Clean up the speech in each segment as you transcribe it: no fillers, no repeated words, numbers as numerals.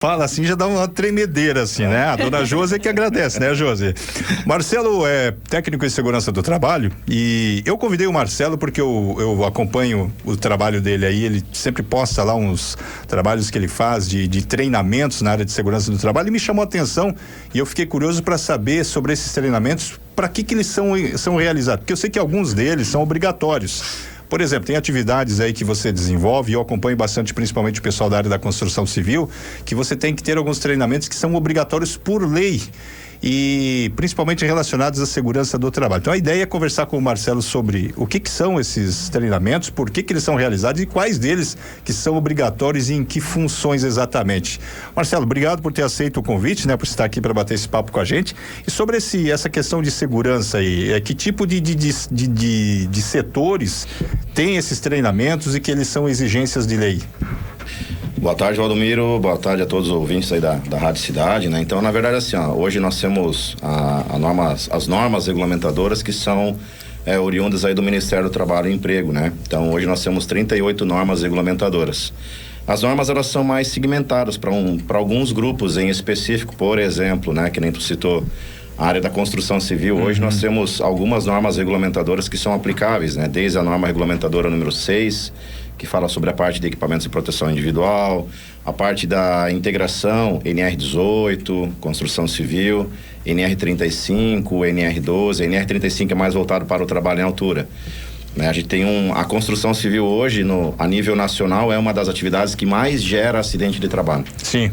Fala assim, já dá uma tremedeira assim, né? A dona Josi que agradece, né, Josi? Marcelo é técnico em segurança do trabalho e eu convidei o Marcelo porque eu acompanho o trabalho dele aí, ele sempre posta lá uns trabalhos que ele faz de treinamentos na área de segurança do trabalho e me chamou a atenção e eu fiquei curioso para saber sobre esses treinamentos, para que eles são realizados, porque eu sei que alguns deles são obrigatórios. Por exemplo, tem atividades aí que você desenvolve, e eu acompanho bastante, principalmente o pessoal da área da construção civil, que você tem que ter alguns treinamentos que são obrigatórios por lei e principalmente relacionados à segurança do trabalho. Então a ideia é conversar com o Marcelo sobre o que são esses treinamentos, por que eles são realizados e quais deles que são obrigatórios e em que funções exatamente. Marcelo, obrigado por ter aceito o convite, né, por estar aqui para bater esse papo com a gente. E sobre essa questão de segurança aí, que tipo de setores tem esses treinamentos e que eles são exigências de lei? Boa tarde, Valdomiro. Boa tarde a todos os ouvintes aí da Rádio Cidade, né? Então, na verdade, assim, hoje nós temos as normas regulamentadoras que são oriundas aí do Ministério do Trabalho e Emprego, né? Então, hoje nós temos 38 normas regulamentadoras. As normas, elas são mais segmentadas para alguns grupos em específico, por exemplo, né? Que nem tu citou, a área da construção civil. Hoje nós temos algumas normas regulamentadoras que são aplicáveis, né? Desde a norma regulamentadora número 6, que fala sobre a parte de equipamentos de proteção individual, a parte da integração, NR18, construção civil, NR35, NR12, NR35 é mais voltado para o trabalho em altura. Né? A gente tem a construção civil hoje, a nível nacional, é uma das atividades que mais gera acidente de trabalho. Sim.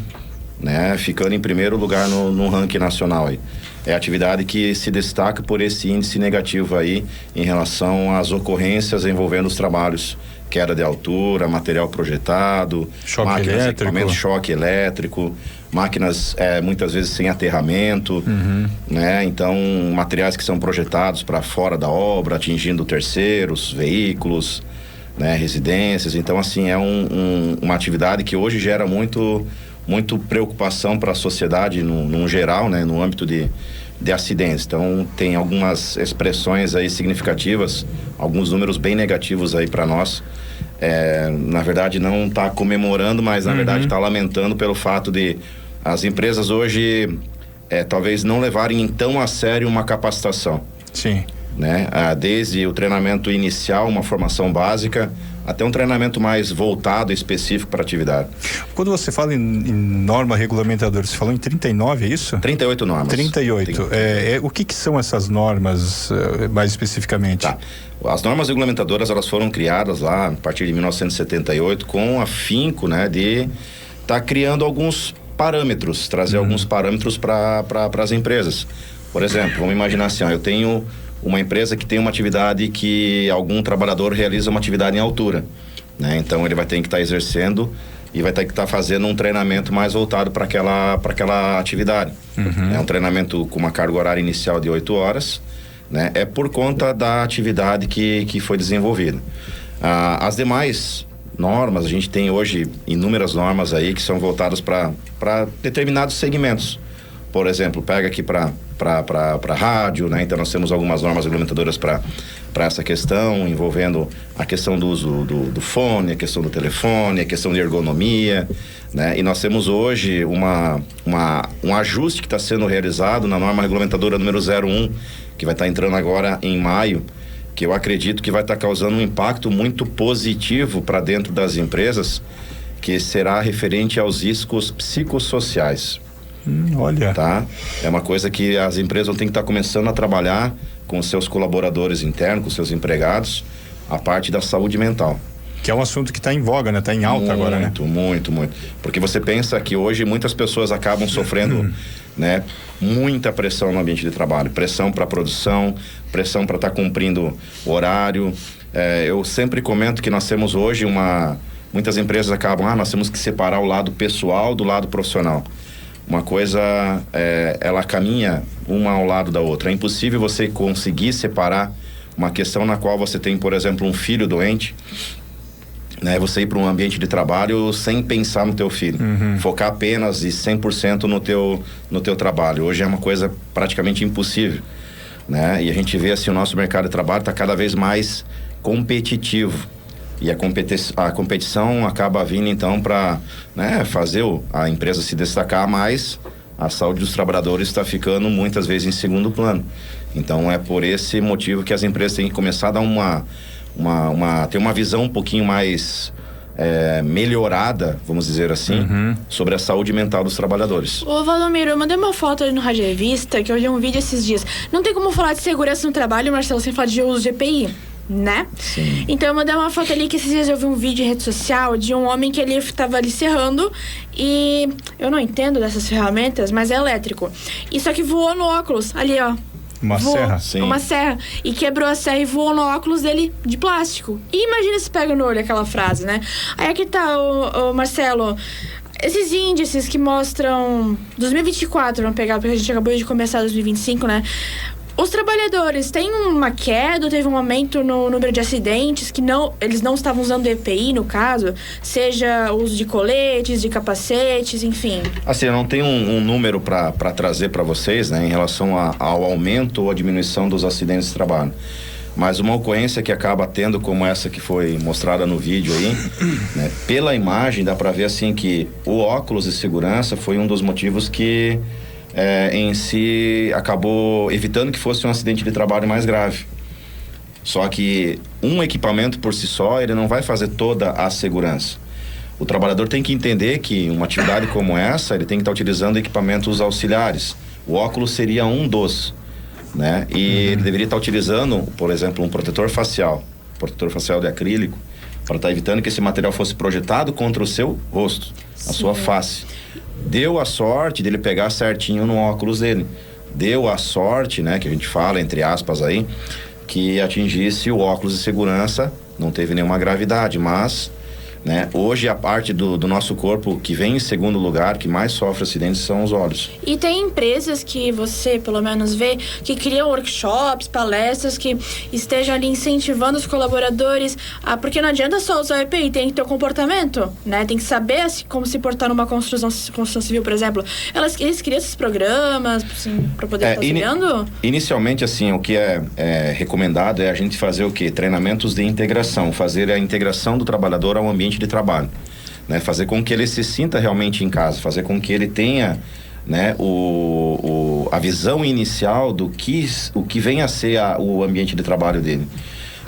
Né? Ficando em primeiro lugar no ranking nacional aí. É a atividade que se destaca por esse índice negativo aí em relação às ocorrências envolvendo os trabalhos. Queda de altura, material projetado, máquinas, equipamentos, choque elétrico, máquinas muitas vezes sem aterramento, né? Então, materiais que são projetados para fora da obra, atingindo terceiros, veículos, né? Residências. Então, assim, é uma atividade que hoje gera muito preocupação para a sociedade num geral, né? No âmbito de acidentes. Então, tem algumas expressões aí significativas, alguns números bem negativos aí para nós. Na verdade, não está comemorando, mas na verdade está lamentando pelo fato de as empresas hoje talvez não levarem tão a sério uma capacitação. Sim. Né? Desde o treinamento inicial, uma formação básica, até um treinamento mais voltado, específico para a atividade. Quando você fala em norma regulamentadora, você falou em 39, é isso? 38 normas. 38. O que são essas normas, mais especificamente? Tá. As normas regulamentadoras, elas foram criadas lá a partir de 1978 com afinco, né, de estar criando alguns parâmetros, trazer alguns parâmetros para as empresas. Por exemplo, vamos imaginar assim, eu tenho uma empresa que tem uma atividade que algum trabalhador realiza uma atividade em altura, né? Então ele vai ter que estar exercendo e vai ter que estar fazendo um treinamento mais voltado para aquela atividade. É um treinamento com uma carga horária inicial de 8 horas, né? É por conta da atividade que foi desenvolvida. As demais normas, a gente tem hoje inúmeras normas aí que são voltadas para determinados segmentos. Por exemplo, pega aqui para rádio, né? Então nós temos algumas normas regulamentadoras para essa questão, envolvendo a questão do uso do fone, a questão do telefone, a questão de ergonomia, né? E nós temos hoje um ajuste que está sendo realizado na norma regulamentadora número 01, que vai estar entrando agora em maio, que eu acredito que vai estar causando um impacto muito positivo para dentro das empresas, que será referente aos riscos psicossociais. Olha. Tá? É uma coisa que as empresas vão ter que estar começando a trabalhar com seus colaboradores internos, com seus empregados, a parte da saúde mental. Que é um assunto que está em voga, né? Está em alta agora, né? Muito. Porque você pensa que hoje muitas pessoas acabam sofrendo, né? Muita pressão no ambiente de trabalho. Pressão para produção, pressão para estar cumprindo horário. Eu sempre comento que nós temos hoje muitas empresas acabam, nós temos que separar o lado pessoal do lado profissional. Uma coisa, ela caminha uma ao lado da outra. É impossível você conseguir separar uma questão na qual você tem, por exemplo, um filho doente, né? Você ir para um ambiente de trabalho sem pensar no teu filho. Focar apenas e 100% no teu trabalho. Hoje é uma coisa praticamente impossível, né? E a gente vê assim, o nosso mercado de trabalho está cada vez mais competitivo. E a competição acaba vindo então para, né, fazer a empresa se destacar, mas a saúde dos trabalhadores está ficando muitas vezes em segundo plano. Então é por esse motivo que as empresas têm que começar a dar ter uma visão um pouquinho mais melhorada, vamos dizer assim, sobre a saúde mental dos trabalhadores. Ô Valdomiro, eu mandei uma foto ali no Rádio Revista, que eu vi um vídeo esses dias. Não tem como falar de segurança no trabalho, Marcelo, sem falar de uso de EPI, né? Sim. Então eu mandei uma foto ali que esses dias eu vi um vídeo em rede social de um homem que ele estava ali serrando e eu não entendo dessas ferramentas, mas é elétrico. E só que voou no óculos, ali ó. Uma serra? Sim. Uma serra. E quebrou a serra e voou no óculos dele de plástico. E imagina se pega no olho aquela frase, né? Aí aqui tá, o Marcelo, esses índices que mostram 2024, vamos pegar, porque a gente acabou de começar 2025, né? Os trabalhadores têm uma queda, teve um aumento no número de acidentes, que eles não estavam usando EPI, no caso, seja uso de coletes, de capacetes, enfim. Assim, eu não tenho um número para trazer para vocês, né, em relação ao aumento ou a diminuição dos acidentes de trabalho. Mas uma ocorrência que acaba tendo, como essa que foi mostrada no vídeo aí, né, pela imagem dá para ver assim que o óculos de segurança foi um dos motivos que em si acabou evitando que fosse um acidente de trabalho mais grave. Só que um equipamento por si só, ele não vai fazer toda a segurança. O trabalhador tem que entender que uma atividade como essa, ele tem que estar utilizando equipamentos auxiliares. O óculos seria um dos, né? E ele deveria estar utilizando, por exemplo, um protetor facial de acrílico, para estar evitando que esse material fosse projetado contra o seu rosto, a sua face. Deu a sorte dele pegar certinho no óculos dele. Deu a sorte, né, que a gente fala, entre aspas aí, que atingisse o óculos de segurança, não teve nenhuma gravidade, mas, né, hoje a parte do nosso corpo que vem em segundo lugar, que mais sofre acidentes, são os olhos. E tem empresas que você, pelo menos, vê, que criam workshops, palestras, que estejam ali incentivando os colaboradores, porque não adianta só usar o EPI, tem que ter o comportamento, né? Tem que saber como se portar numa construção civil, por exemplo. Eles criam esses programas, assim, para poder estar auxiliando? Inicialmente, assim, o que é recomendado é a gente fazer o quê? Treinamentos de integração, fazer a integração do trabalhador ao ambiente de trabalho, né? Fazer com que ele se sinta realmente em casa, fazer com que ele tenha, né, a visão inicial do o que vem a ser o ambiente de trabalho dele,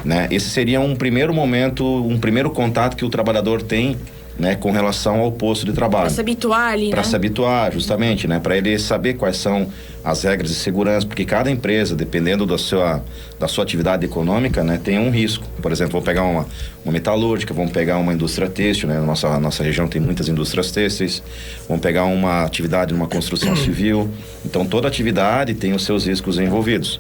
né? Esse seria um primeiro momento, um primeiro contato que o trabalhador tem, né, com relação ao posto de trabalho. Para se habituar ali, Para se habituar, justamente, né? Para ele saber quais são as regras de segurança, porque cada empresa, dependendo da sua atividade econômica, né, tem um risco. Por exemplo, vamos pegar uma metalúrgica, vamos pegar uma indústria têxtil, né? Nossa região tem muitas indústrias têxteis, vamos pegar uma atividade numa construção civil. Então, toda atividade tem os seus riscos envolvidos.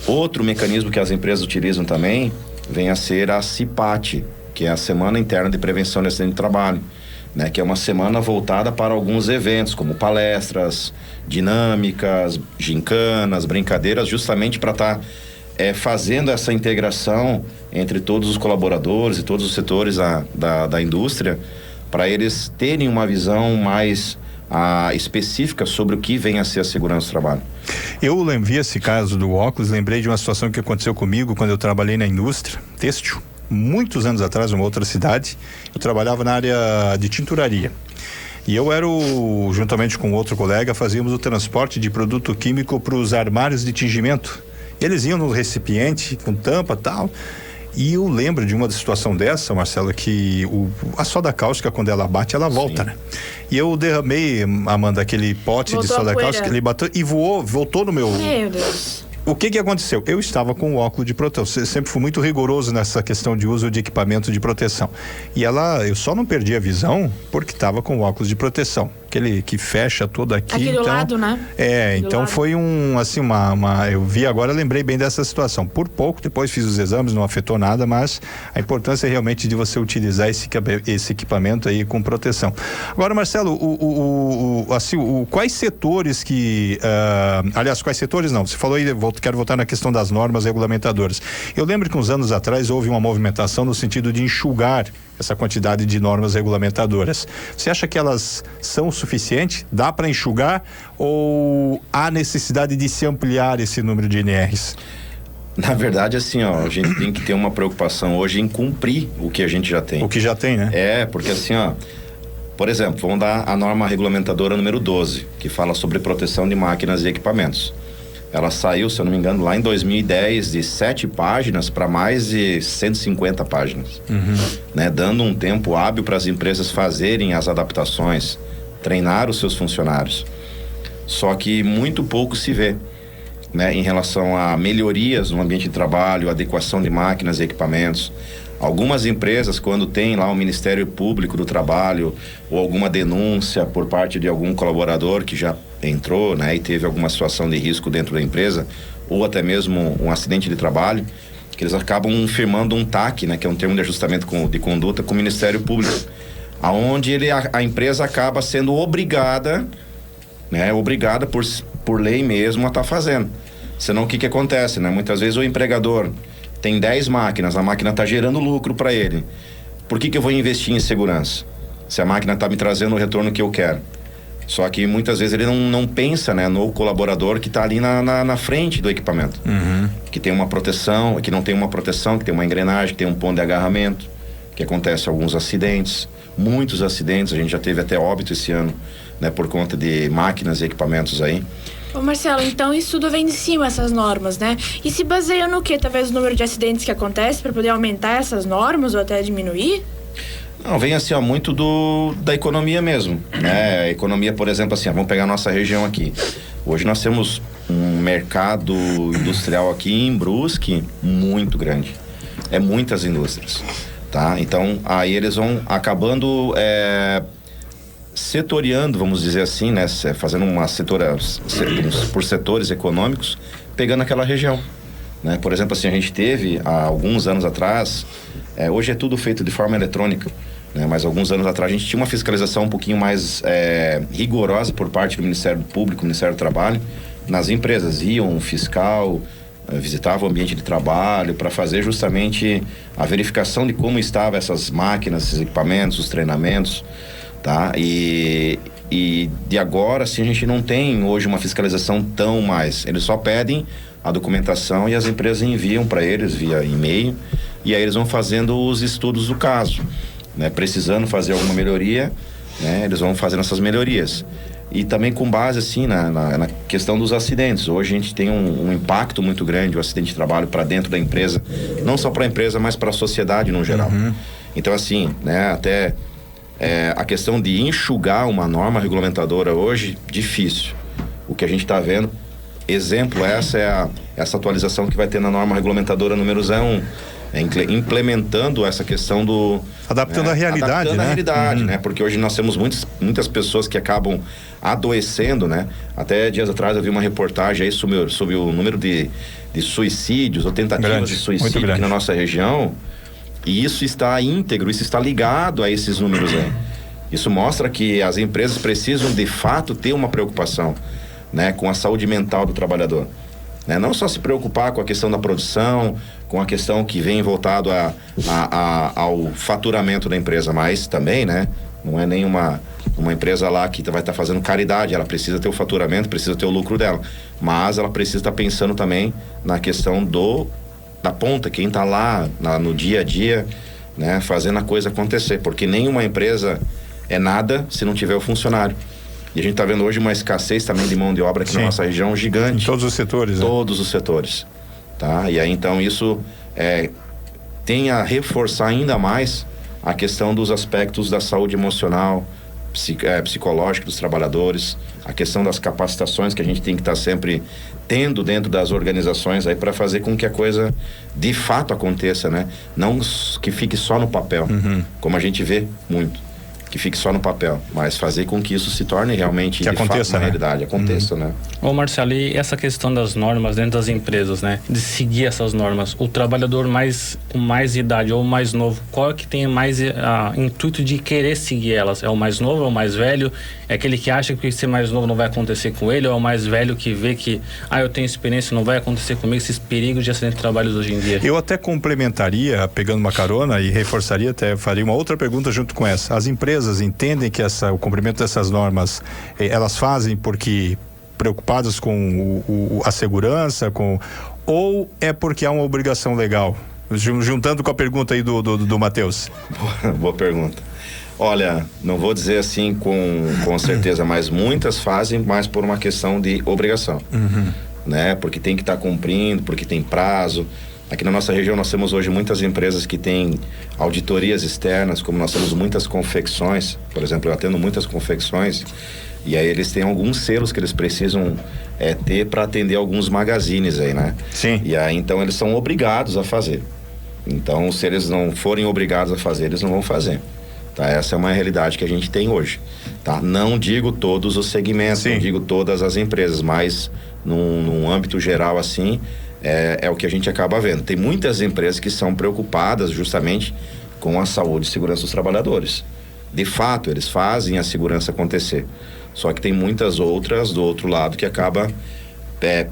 Outro mecanismo que as empresas utilizam também vem a ser a CIPAT, que é a Semana Interna de Prevenção de Acidente de Trabalho, né? Que é uma semana voltada para alguns eventos, como palestras, dinâmicas, gincanas, brincadeiras, justamente para estar fazendo essa integração entre todos os colaboradores e todos os setores da indústria, para eles terem uma visão mais específica sobre o que vem a ser a segurança do trabalho. Eu vi esse caso do óculos, lembrei de uma situação que aconteceu comigo quando eu trabalhei na indústria têxtil. Muitos anos atrás, numa outra cidade, eu trabalhava na área de tinturaria. E eu era juntamente com outro colega, fazíamos o transporte de produto químico para os armários de tingimento. Eles iam no recipiente com tampa e tal. E eu lembro de uma situação dessa, Marcelo, que a soda cáustica, quando ela bate, ela volta, né? E eu derramei, Amanda, aquele pote de soda cáustica, ele bateu e voltou no meu... Meu Deus. O que aconteceu? Eu estava com o óculos de proteção. Eu sempre fui muito rigoroso nessa questão de uso de equipamento de proteção. E eu só não perdi a visão porque estava com o óculos de proteção. Aquele que fecha todo aqui. Aqui do lado, né? Então foi eu vi agora, lembrei bem dessa situação. Por pouco, depois fiz os exames, não afetou nada, mas a importância realmente de você utilizar esse equipamento aí com proteção. Agora, Marcelo, quais setores que, aliás, quais setores não? Você falou aí, quero voltar na questão das normas regulamentadoras. Eu lembro que uns anos atrás houve uma movimentação no sentido de enxugar essa quantidade de normas regulamentadoras. Você acha que elas são suficientes? Dá para enxugar ou há necessidade de se ampliar esse número de NRs? Na verdade, assim, ó, a gente tem que ter uma preocupação hoje em cumprir o que a gente já tem. O que já tem, né? Porque assim, ó, por exemplo, vamos dar a norma regulamentadora número 12, que fala sobre proteção de máquinas e equipamentos. Ela saiu, se eu não me engano, lá em 2010, de 7 páginas para mais de 150 páginas. Né? Dando um tempo hábil para as empresas fazerem as adaptações, treinar os seus funcionários. Só que muito pouco se vê, né, em relação a melhorias no ambiente de trabalho, adequação de máquinas e equipamentos. Algumas empresas, quando tem lá o Ministério Público do Trabalho ou alguma denúncia por parte de algum colaborador que já entrou, né, e teve alguma situação de risco dentro da empresa, ou até mesmo um acidente de trabalho, que eles acabam firmando um TAC, né, que é um termo de ajustamento de conduta com o Ministério Público, aonde a empresa acaba sendo obrigada, né, por lei mesmo a estar fazendo. Senão o que acontece, né? Muitas vezes o empregador tem 10 máquinas, a máquina está gerando lucro para ele. Por que eu vou investir em segurança? Se a máquina está me trazendo o retorno que eu quero. Só que muitas vezes ele não pensa, né, no colaborador que está ali na frente do equipamento. Que tem uma proteção, que não tem uma proteção, que tem uma engrenagem, que tem um ponto de agarramento, que acontece alguns acidentes, muitos acidentes, a gente já teve até óbito esse ano, né, por conta de máquinas e equipamentos aí. Ô Marcelo, então isso tudo vem de cima, essas normas, né? E se baseia no quê? Talvez o número de acidentes que acontece para poder aumentar essas normas ou até diminuir? Não, vem assim, ó, muito da economia mesmo, né? A economia, por exemplo, assim, ó, vamos pegar a nossa região aqui. Hoje nós temos um mercado industrial aqui em Brusque muito grande. É muitas indústrias, tá? Então, aí eles vão acabando setoriando, vamos dizer assim, né? Fazendo uma por setores econômicos, pegando aquela região, né? Por exemplo, assim, a gente teve há alguns anos atrás, hoje é tudo feito de forma eletrônica, né? Mas alguns anos atrás a gente tinha uma fiscalização um pouquinho mais rigorosa por parte do Ministério Público, Ministério do Trabalho, nas empresas. Iam um fiscal, visitava o ambiente de trabalho para fazer justamente a verificação de como estavam essas máquinas, esses equipamentos, os treinamentos, tá? E de agora, assim, a gente não tem hoje uma fiscalização tão mais. Eles só pedem a documentação e as empresas enviam para eles via e-mail, e aí eles vão fazendo os estudos do caso, né? Precisando fazer alguma melhoria, né? Eles vão fazendo essas melhorias. E também com base, assim, na questão dos acidentes. Hoje a gente tem um impacto muito grande, o acidente de trabalho para dentro da empresa, não só para a empresa, mas para a sociedade no geral. Então, assim, né, até a questão de enxugar uma norma regulamentadora hoje, difícil. O que a gente está vendo, exemplo, essa atualização que vai ter na norma regulamentadora número 01, implementando essa questão do... Adaptando a realidade, adaptando a realidade, né? Porque hoje nós temos muitas pessoas que acabam adoecendo, né? Até dias atrás eu vi uma reportagem aí sobre o número de suicídios ou tentativas de suicídio aqui na nossa região. E isso está íntegro, isso está ligado a esses números aí. Isso mostra que as empresas precisam, de fato, ter uma preocupação, né, com a saúde mental do trabalhador. Né? Não só se preocupar com a questão da produção, com a questão que vem voltado ao faturamento da empresa, mas também, né, não é nenhuma empresa lá que vai estar fazendo caridade. Ela precisa ter o faturamento, precisa ter o lucro dela, mas ela precisa estar pensando também na questão da ponta, quem está lá no dia a dia, né, fazendo a coisa acontecer, porque nenhuma empresa é nada se não tiver o funcionário. E a gente está vendo hoje uma escassez também de mão de obra aqui na nossa região gigante. Em todos os setores, né? Todos os setores, tá? E aí então isso tem a reforçar ainda mais a questão dos aspectos da saúde emocional, psicológica dos trabalhadores, a questão das capacitações que a gente tem que estar sempre tendo dentro das organizações aí para fazer com que a coisa de fato aconteça, né? Não que fique só no papel, como a gente vê muito, que fique só no papel, mas fazer com que isso se torne realmente que de aconteça, fato uma realidade, aconteça, né? Ô Marcelo, e essa questão das normas dentro das empresas, né? De seguir essas normas, o trabalhador com mais idade ou mais novo, qual é que tem mais intuito de querer seguir elas? É o mais novo, é o mais velho? É aquele que acha que ser mais novo não vai acontecer com ele, ou é o mais velho que vê que, eu tenho experiência, não vai acontecer comigo, esses perigos de acidente de trabalho hoje em dia? Eu até complementaria, pegando uma carona e reforçaria, até faria uma outra pergunta junto com essa. As empresas entendem que o cumprimento dessas normas, elas fazem porque preocupadas com a segurança, ou é porque há uma obrigação legal? Juntando com a pergunta aí do Matheus. Boa pergunta. Olha, não vou dizer assim com certeza, mas muitas fazem mais por uma questão de obrigação, né? Porque tem que estar cumprindo, porque tem prazo. Aqui na nossa região nós temos hoje muitas empresas que têm auditorias externas, como nós temos muitas confecções, por exemplo, eu atendo muitas confecções, e aí eles têm alguns selos que eles precisam ter para atender alguns magazines aí, né? Sim. E aí então eles são obrigados a fazer. Então, se eles não forem obrigados a fazer, eles não vão fazer. Tá? Essa é uma realidade que a gente tem hoje. Tá? Não digo todos os segmentos, não digo todas as empresas, mas num âmbito geral assim, é o que a gente acaba vendo. Tem muitas empresas que são preocupadas justamente com a saúde e segurança dos trabalhadores. De fato, eles fazem a segurança acontecer. Só que tem muitas outras do outro lado que acaba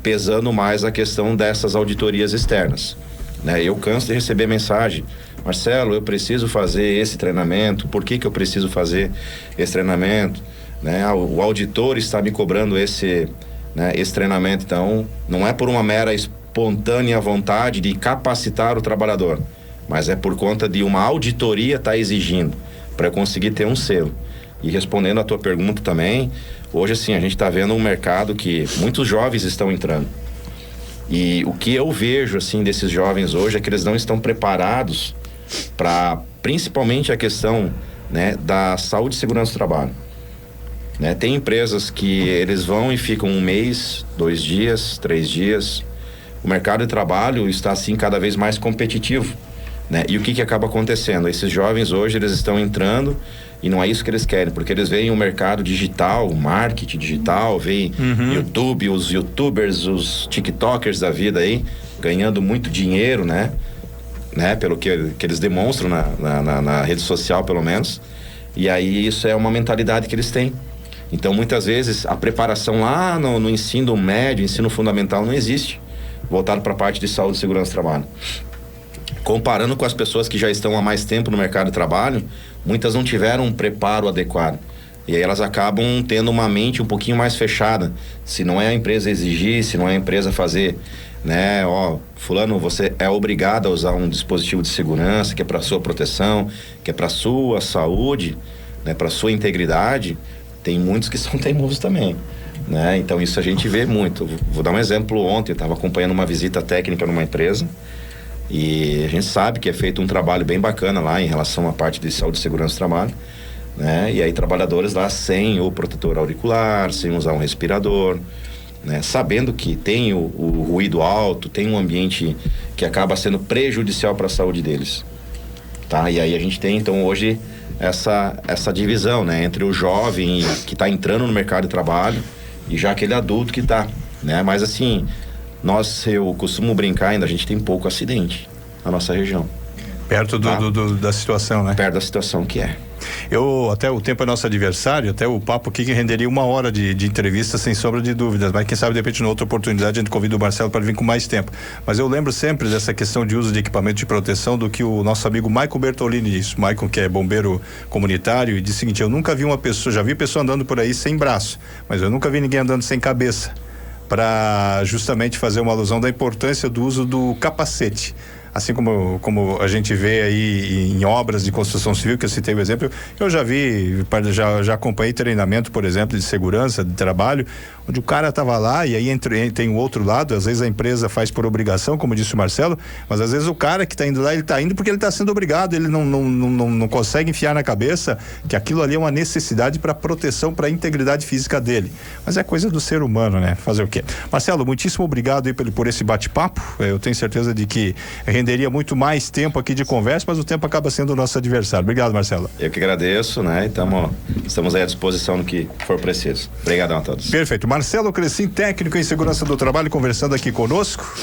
pesando mais a questão dessas auditorias externas. Né? Eu canso de receber mensagem: Marcelo, eu preciso fazer esse treinamento, por que eu preciso fazer esse treinamento? Né? O auditor está me cobrando esse treinamento. Então, não é por uma mera espontânea vontade de capacitar o trabalhador, mas é por conta de uma auditoria estar exigindo para eu conseguir ter um selo. E respondendo a tua pergunta também, hoje assim, a gente está vendo um mercado que muitos jovens estão entrando. E o que eu vejo assim desses jovens hoje é que eles não estão preparados para, principalmente a questão, né, da saúde e segurança do trabalho. Né? Tem empresas que eles vão e ficam 1 mês, 2 dias, 3 dias. O mercado de trabalho está assim cada vez mais competitivo. Né? E o que acaba acontecendo? Esses jovens hoje eles estão entrando e não é isso que eles querem, porque eles veem o mercado digital, o marketing digital, veem YouTube, os youtubers, os tiktokers da vida aí, ganhando muito dinheiro, né? Pelo que eles demonstram na rede social, pelo menos. E aí isso é uma mentalidade que eles têm. Então, muitas vezes, a preparação lá no ensino médio, ensino fundamental, não existe, voltado para a parte de saúde e segurança do trabalho. Comparando com as pessoas que já estão há mais tempo no mercado de trabalho, muitas não tiveram um preparo adequado. E aí elas acabam tendo uma mente um pouquinho mais fechada. Se não é a empresa exigir, se não é a empresa fazer, né? Fulano, você é obrigado a usar um dispositivo de segurança que é para sua proteção, que é para sua saúde, né? Para sua integridade. Tem muitos que são teimosos também, né? Então isso a gente vê muito. Vou dar um exemplo. Ontem eu estava acompanhando uma visita técnica numa empresa. E a gente sabe que é feito um trabalho bem bacana lá em relação à parte de saúde e segurança do trabalho, né? E aí trabalhadores lá sem o protetor auricular, sem usar um respirador, né? Sabendo que tem o ruído alto, tem um ambiente que acaba sendo prejudicial para a saúde deles, tá? E aí a gente tem então hoje essa divisão, né? Entre o jovem que está entrando no mercado de trabalho e já aquele adulto que está, né? Mas assim, eu costumo brincar ainda, a gente tem pouco acidente na nossa região. Perto da situação, né? Perto da situação que é. Até o tempo é nosso adversário, até o papo aqui que renderia 1 hora de entrevista sem sombra de dúvidas, mas quem sabe de repente, numa outra oportunidade, a gente convida o Marcelo para vir com mais tempo. Mas eu lembro sempre dessa questão de uso de equipamento de proteção do que o nosso amigo Maicon Bertolini disse. Maicon, que é bombeiro comunitário, e disse o seguinte: eu nunca vi uma pessoa, já vi pessoa andando por aí sem braço, mas eu nunca vi ninguém andando sem cabeça, para justamente fazer uma alusão da importância do uso do capacete. Assim como a gente vê aí em obras de construção civil, que eu citei o exemplo, eu já vi, já acompanhei treinamento, por exemplo, de segurança, de trabalho, onde o cara estava lá e aí tem o outro lado, às vezes a empresa faz por obrigação, como disse o Marcelo, mas às vezes o cara que está indo lá, ele está indo porque ele está sendo obrigado, ele não consegue enfiar na cabeça que aquilo ali é uma necessidade para proteção, para a integridade física dele. Mas é coisa do ser humano, né? Fazer o quê? Marcelo, muitíssimo obrigado aí por esse bate-papo. Eu tenho certeza de que renderia muito mais tempo aqui de conversa, mas o tempo acaba sendo o nosso adversário. Obrigado, Marcelo. Eu que agradeço, né? Estamos aí à disposição no que for preciso. Obrigadão a todos. Perfeito. Marcelo Crecim, técnico em segurança do trabalho, conversando aqui conosco.